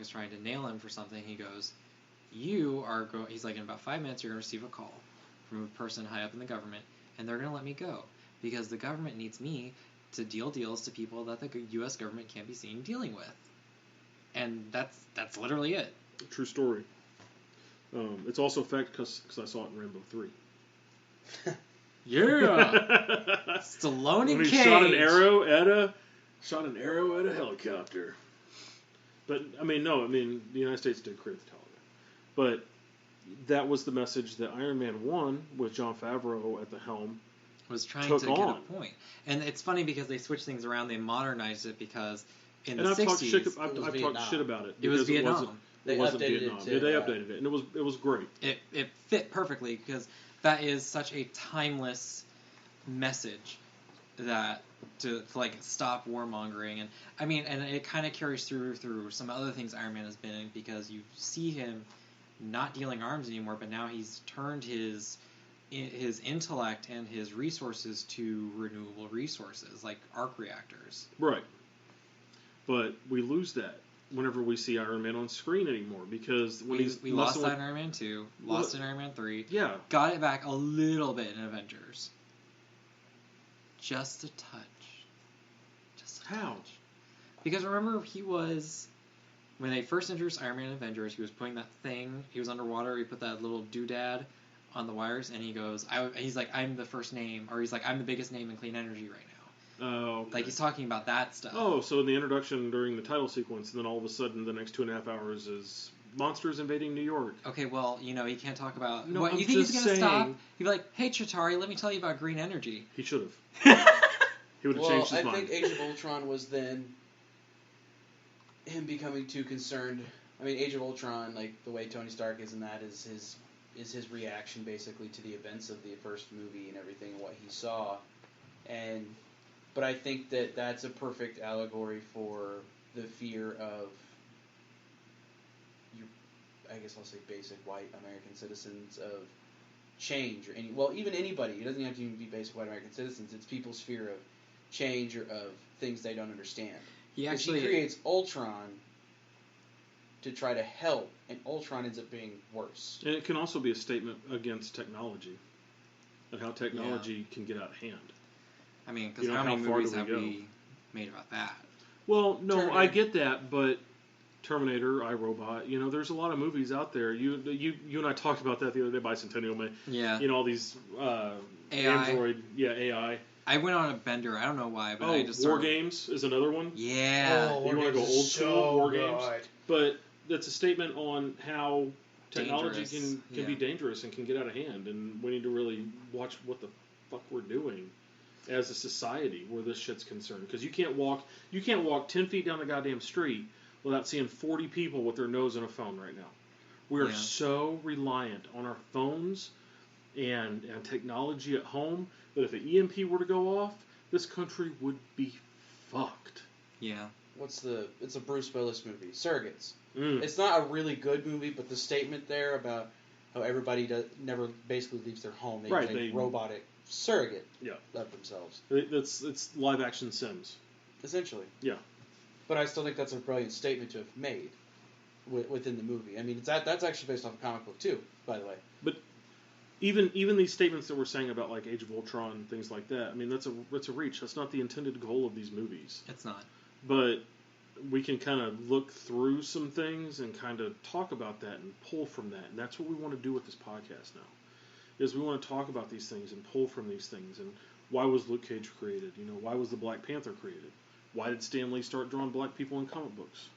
Spock is trying to nail him for something, he goes, he's like, in about 5 minutes you're going to receive a call from a person high up in the government, and they're going to let me go, because the government needs me to deal deals to people that the U.S. government can't be seen dealing with. And that's literally it. True story. It's also a fact because I saw it in Rambo 3. Yeah! Stallone and when he Cage! shot an arrow at a helicopter. But, the United States did create the Taliban. But that was the message that Iron Man 1, with Jon Favreau at the helm, was trying to get a point. And it's funny because they switched things around, they modernized it, because in the 60s... I've talked shit about it. It was Vietnam. They updated it. They updated it, and it was great. It fit perfectly, because that is such a timeless message that to stop warmongering, and it kind of carries through some other things Iron Man has been in, because you see him not dealing arms anymore, but now he's turned his intellect and his resources to renewable resources like arc reactors. Right, but we lose that whenever we see Iron Man on screen anymore, because when we lost that in Iron Man 2, lost in Iron Man 3, yeah, got it back a little bit in Avengers. Just a touch. How? Because remember, when they first introduced Iron Man in Avengers, he was putting that thing, he was underwater, he put that little doodad on the wires, and he goes, he's like, I'm the first name, or he's like, I'm the biggest name in clean energy right now. Oh, okay. Like, he's talking about that stuff. Oh, so in the introduction during the title sequence, and then all of a sudden the next 2.5 hours is monsters invading New York. Okay, well, he can't talk about... No, what, I'm you think he's going to stop? He'd be like, hey, Chitauri, let me tell you about green energy. He should have. He would have changed his mind. I think Age of Ultron was then him becoming too concerned. Age of Ultron, like the way Tony Stark is in that, is his reaction basically to the events of the first movie and everything and what he saw. But I think that's a perfect allegory for the fear of I guess I'll say basic white American citizens of change, or even anybody. It doesn't have to even be basic white American citizens. It's people's fear of change or of things they don't understand. He creates Ultron to try to help, and Ultron ends up being worse. And it can also be a statement against technology, and how technology can get out of hand. Because how many movies have we made about that? Well, no, Terminator. I get that, but Terminator, iRobot, there's a lot of movies out there. You and I talked about that the other day, Bicentennial Man. Yeah. All these AI. Android, AI. I went on a bender. I don't know why, but I just War Games is another one. Yeah. You want to go old school War Games? But that's a statement on how technology can be dangerous and can get out of hand, and we need to really watch what the fuck we're doing as a society where this shit's concerned. Because you can't walk 10 feet down the goddamn street without seeing 40 people with their nose in a phone right now. We are so reliant on our phones and technology at home that if an EMP were to go off, this country would be fucked. Yeah. It's a Bruce Willis movie, Surrogates. It's not a really good movie, but the statement there about how everybody never basically leaves their home. They robotic surrogate of themselves. It's live action Sims. Essentially. Yeah. But I still think that's a brilliant statement to have made within the movie. That's actually based off a comic book too, by the way. But even these statements that we're saying about like Age of Ultron and things like that, that's a reach. That's not the intended goal of these movies. It's not. But we can kind of look through some things and kind of talk about that and pull from that. And that's what we want to do with this podcast now. Is we want to talk about these things and pull from these things. And why was Luke Cage created? Why was the Black Panther created? Why did Stan Lee start drawing black people in comic books?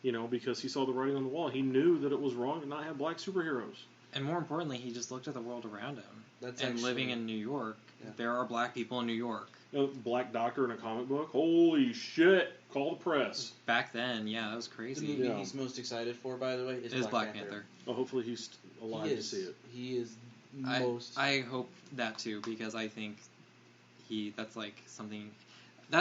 Because he saw the writing on the wall. He knew that it was wrong to not have black superheroes. And more importantly, he just looked at the world around him. Living in New York, there are black people in New York. Black Doctor in a comic book? Holy shit! Call the press. Back then, that was crazy. The movie he's most excited for, by the way, is Black Panther. Well, hopefully he's alive to see it. He is I hope that too, because I think that's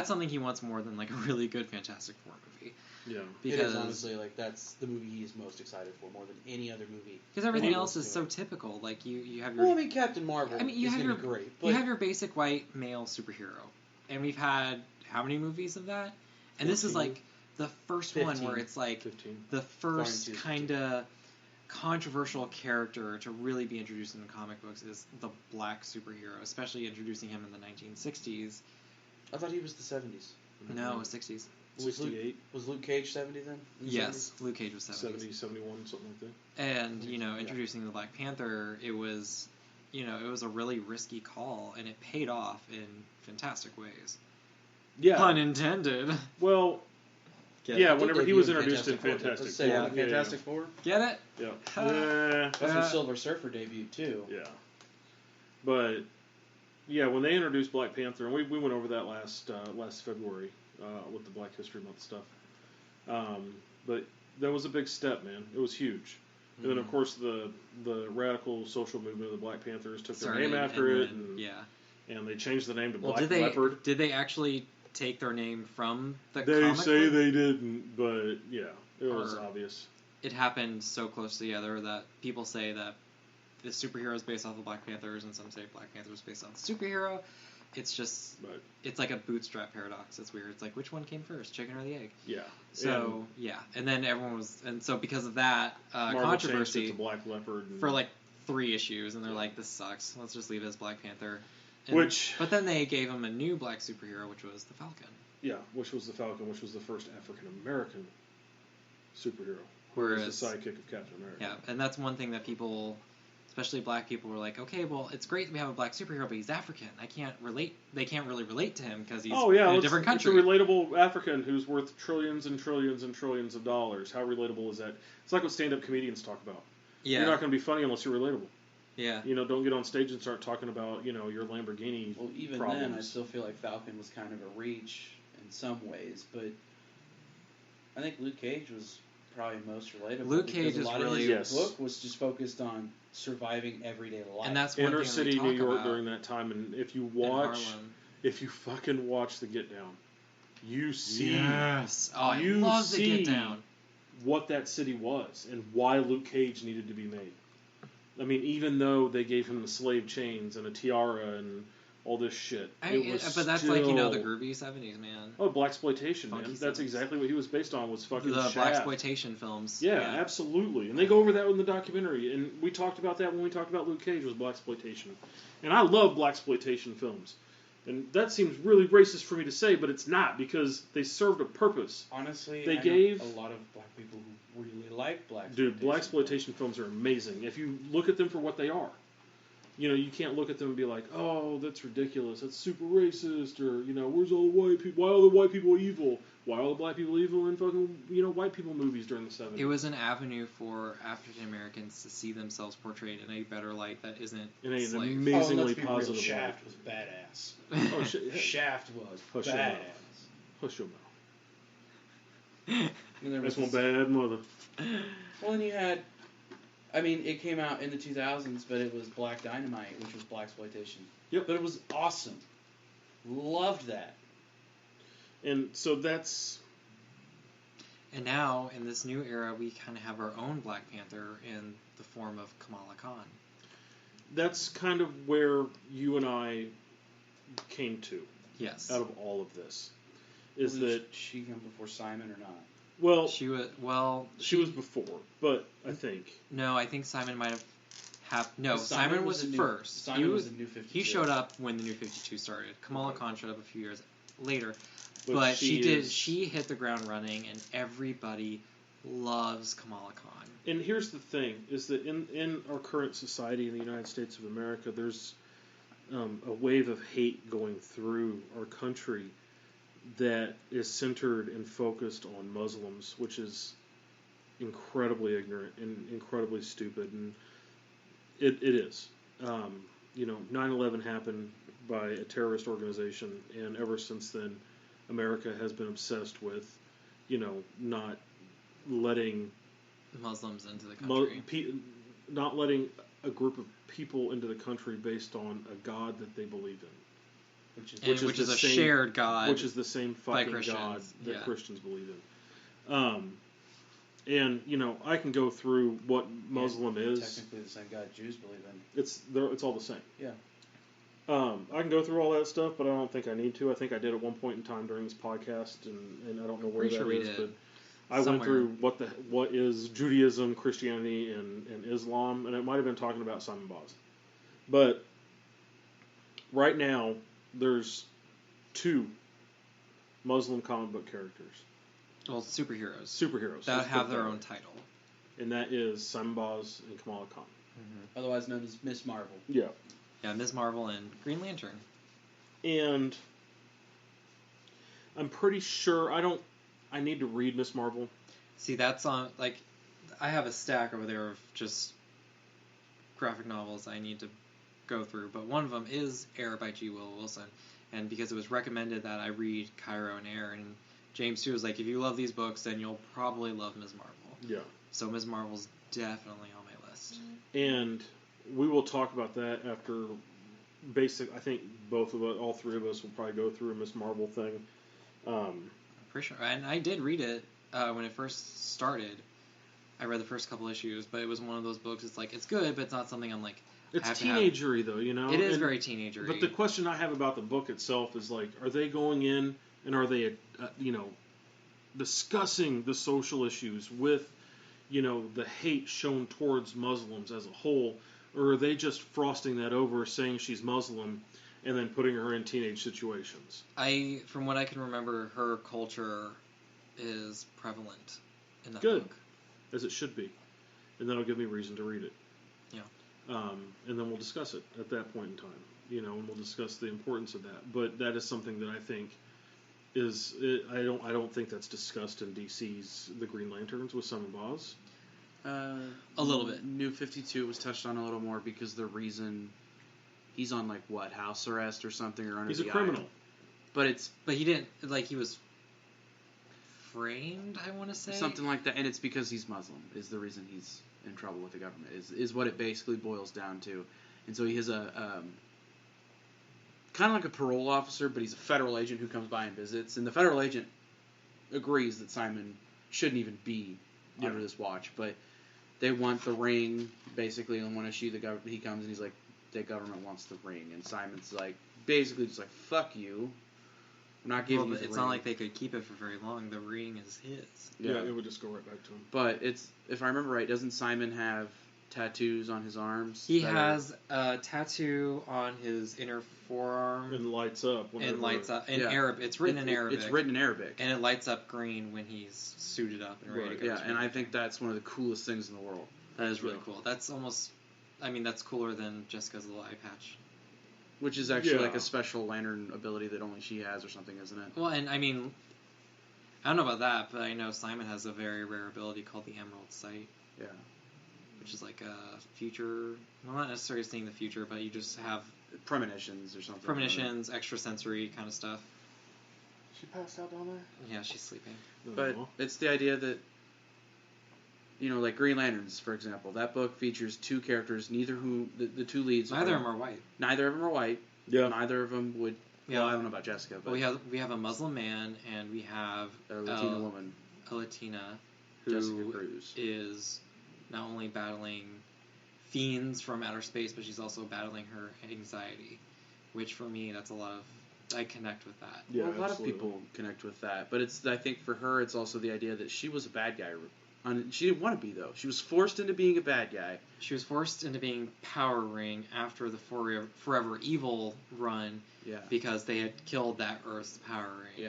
something he wants more than like a really good Fantastic Four movie. Yeah. Because it is honestly that's the movie he is most excited for more than any other movie. Because everything else is so typical. Like you have your. Well, Captain Marvel. You have your great. But you have your basic white male superhero, and we've had how many movies of that? And 14. This is like the first 15. one where it's like 15. the first kind of controversial character to really be introduced in the comic books is the black superhero, especially introducing him in the 1960s. I thought he was the 70s. No, it was 60s. 68. Was Luke Cage 70 then? Yes, 70s? Luke Cage was 70s. 70, 71, something like that. And, introducing the Black Panther, it was, it was a really risky call, and it paid off in fantastic ways. Yeah. Pun intended. Well, whenever he was introduced in Fantastic Four. Yeah, Fantastic Four. Get it? Yeah. That's when Silver Surfer debuted, too. Yeah. But, when they introduced Black Panther, and we went over that last February with the Black History Month stuff. But that was a big step, man. It was huge. And then, of course, the radical social movement of the Black Panthers took their name after it. And they changed the name to Black Leopard. Did they actually take their name from the They comic say book? they didn't, but, it was obvious. It happened so close together that people say that the superhero is based off of Black Panthers, and some say Black Panther is based off the superhero. It's just, it's like a bootstrap paradox. It's weird. It's like, which one came first, chicken or the egg? Yeah. So, and then everyone was, and so because of that controversy, controversy, to Black Leopard for like 3 issues, and they're like, this sucks. Let's just leave it as Black Panther. But then they gave him a new black superhero, which was the Falcon. Yeah, which was the Falcon, which was the first African American superhero. Whereas the sidekick of Captain America. Yeah, and that's one thing that people, especially black people, were like, okay, well, it's great that we have a black superhero, but he's African. They can't really relate to him because he's in a different country. It's a relatable African who's worth trillions and trillions and trillions of dollars. How relatable is that? It's like what stand-up comedians talk about. Yeah. You're not going to be funny unless you're relatable. Yeah. Don't get on stage and start talking about, your Lamborghini Well, even problems. then, I still feel like Falcon was kind of a reach in some ways, but I think Luke Cage was probably most relatable. Luke Cage is really... His book was just focused on surviving everyday life. And that's one Inner thing city we New York about during that time, and if you fucking watch The Get Down, you see... Yes! Oh, I love The Get Down. What that city was, and why Luke Cage needed to be made. I mean, even though they gave him the slave chains and a tiara and all this shit, but that's still... like, the groovy 70s, man. Oh, blaxploitation, man. That's 70s. Exactly what he was based on, was fucking the Shaft. blaxploitation films. Yeah, absolutely. And they go over that in the documentary, and we talked about that when we talked about Luke Cage, was blaxploitation. And I love blaxploitation films. And that seems really racist for me to say, but it's not, because they served a purpose. Honestly, they I gave know a lot of black people who really like blaxploitation. Dude, blaxploitation films are amazing. If you look at them for what they are. You can't look at them and be like, oh, that's ridiculous, that's super racist, or, where's all the white people, why are all the white people evil? Why are all the black people evil in fucking, white people movies during the 70s? It was an avenue for African Americans to see themselves portrayed in a better light that isn't in an slave. amazingly positive light. Shaft was badass. Shaft was Hush badass. Hush your mouth. That's one bad. bad mother. Well, then you had... I mean, it came out in the 2000s, but it was Black Dynamite, which was blaxploitation. Yep. But it was awesome. Loved that. And so that's... And now, in this new era, we kind of have our own Black Panther in the form of Kamala Khan. That's kind of where you and I came to. Yes. Out of all of this. Is that... she come before Simon or not? Well, she was before, but I think no, I think Simon might have Simon was first. Simon was the New 52. He showed up when the New 52 started. Kamala Khan showed up a few years later, but she hit the ground running, and everybody loves Kamala Khan. And here's the thing: is that in our current society in the United States of America, there's a wave of hate going through our country that is centered and focused on Muslims, which is incredibly ignorant and incredibly stupid, and it is. 9/11 happened by a terrorist organization, and ever since then, America has been obsessed with, not letting Muslims into the country, not letting a group of people into the country based on a God that they believe in. Which is a shared God. Which is the same fucking God that Christians believe in. And, I can go through what Muslim is. Technically the same God Jews believe in. It's all the same. Yeah. I can go through all that stuff, but I don't think I need to. I think I did at one point in time during this podcast, and I don't know where that is, but I went through what is Judaism, Christianity, and Islam, and it might have been talking about Simon Boz. But right now, there's 2 Muslim comic book characters. Well, superheroes. Superheroes. That have their own title. And that is Simon Boz and Kamala Khan. Mm-hmm. Otherwise known as Miss Marvel. Yeah. Yeah, Ms. Marvel and Green Lantern. And I'm pretty sure I need to read Miss Marvel. See, that's on, like, I have a stack over there of just graphic novels I need to go through, but one of them is Air by G. Will Wilson, and because it was recommended that I read Cairo and Air, and James too was like, if you love these books, then you'll probably love Ms. Marvel. Yeah. So Ms. Marvel's definitely on my list. And we will talk about that after I think both of us, all 3 of us, will probably go through a Miss Marvel thing. I'm pretty sure, and I did read it when it first started. I read the first couple issues, but it was one of those books. It's like, it's good, but it's not something I'm like. It's teenagery, though, you know. It is very teenagery. But the question I have about the book itself is like, are they going in and are they, discussing the social issues with, the hate shown towards Muslims as a whole, or are they just frosting that over, saying she's Muslim, and then putting her in teenage situations? From what I can remember, her culture is prevalent in that book. Good, as it should be, and that'll give me reason to read it. Yeah. And then we'll discuss it at that point in time, and we'll discuss the importance of that. But that is something that I think I don't think that's discussed in DC's The Green Lanterns with Simon Boz. A little bit. New 52 was touched on a little more because the reason he's on house arrest or something, or under he's the a criminal. But he didn't, he was framed, I want to say, something like that, and it's because he's Muslim is the reason he's in trouble with the government, is what it basically boils down to. And so he has a kind of like a parole officer, but he's a federal agent who comes by and visits, and the federal agent agrees that Simon shouldn't even be under this watch, but they want the ring, basically, and want to issue the government. He comes and he's like, the government wants the ring, and Simon's like, basically just like, fuck you, I'm not giving you the ring. It's not like they could keep it for very long. The ring is his. Yeah, it would just go right back to him. But if I remember right, doesn't Simon have tattoos on his arms? He has a tattoo on his inner forearm. And lights up. In Arabic. It's written in Arabic. It's written in Arabic. And it lights up green when he's suited up and ready to go. Yeah, and I think that's one of the coolest things in the world. That is really cool. That's almost, that's cooler than Jessica's little eye patch. Which is actually like a special lantern ability that only she has or something, isn't it? Well, and I don't know about that, but I know Simon has a very rare ability called the Emerald Sight. Yeah. Which is like a future, well, not necessarily seeing the future, but you just have premonitions or something. Premonitions, extrasensory kind of stuff. She passed out down there? Yeah, she's sleeping. But it's the idea that, like Green Lanterns, for example. That book features 2 characters, the 2 leads. Neither of them are white. Neither of them are white. Yeah. Neither of them would. Yeah. Well, I don't know about Jessica, but we have a Muslim man and we have a Latina woman. A Latina who Jessica Cruz is not only battling fiends from outer space, but she's also battling her anxiety, which for me, that's I connect with that. Yeah, well, a lot of people connect with that, but I think for her, it's also the idea that she was a bad guy. She didn't want to be, though. She was forced into being a bad guy. She was forced into being Power Ring after the Forever Evil run, because they had killed that Earth's Power Ring. Yeah.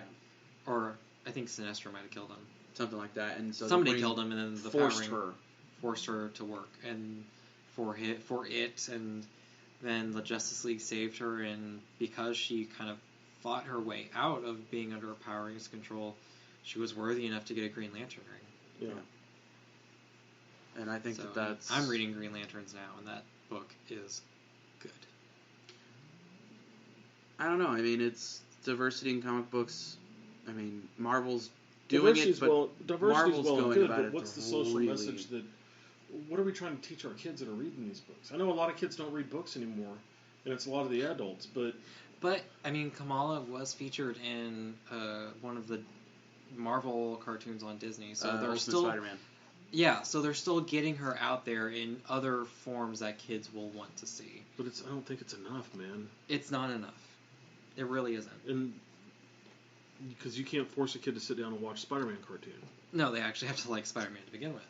Or I think Sinestro might have killed him. Something like that. And so somebody killed him, and then the forced Power Ring forced her to work, and for it, and then the Justice League saved her, and because she kind of fought her way out of being under a Power Ring's control, she was worthy enough to get a Green Lantern ring. Yeah. And I think that's... I'm reading Green Lanterns now, and that book is good. I don't know. It's diversity in comic books. Marvel's doing it, but diversity's well and good, but what's the social message that... What are we trying to teach our kids that are reading these books? I know a lot of kids don't read books anymore, and it's a lot of the adults, but... But, Kamala was featured in one of the Marvel cartoons on Disney, so there's still... Spider-Man. Yeah, so they're still getting her out there in other forms that kids will want to see. But I don't think it's enough, man. It's not enough. It really isn't. And because you can't force a kid to sit down and watch Spider-Man cartoon. No, they actually have to like Spider-Man to begin with.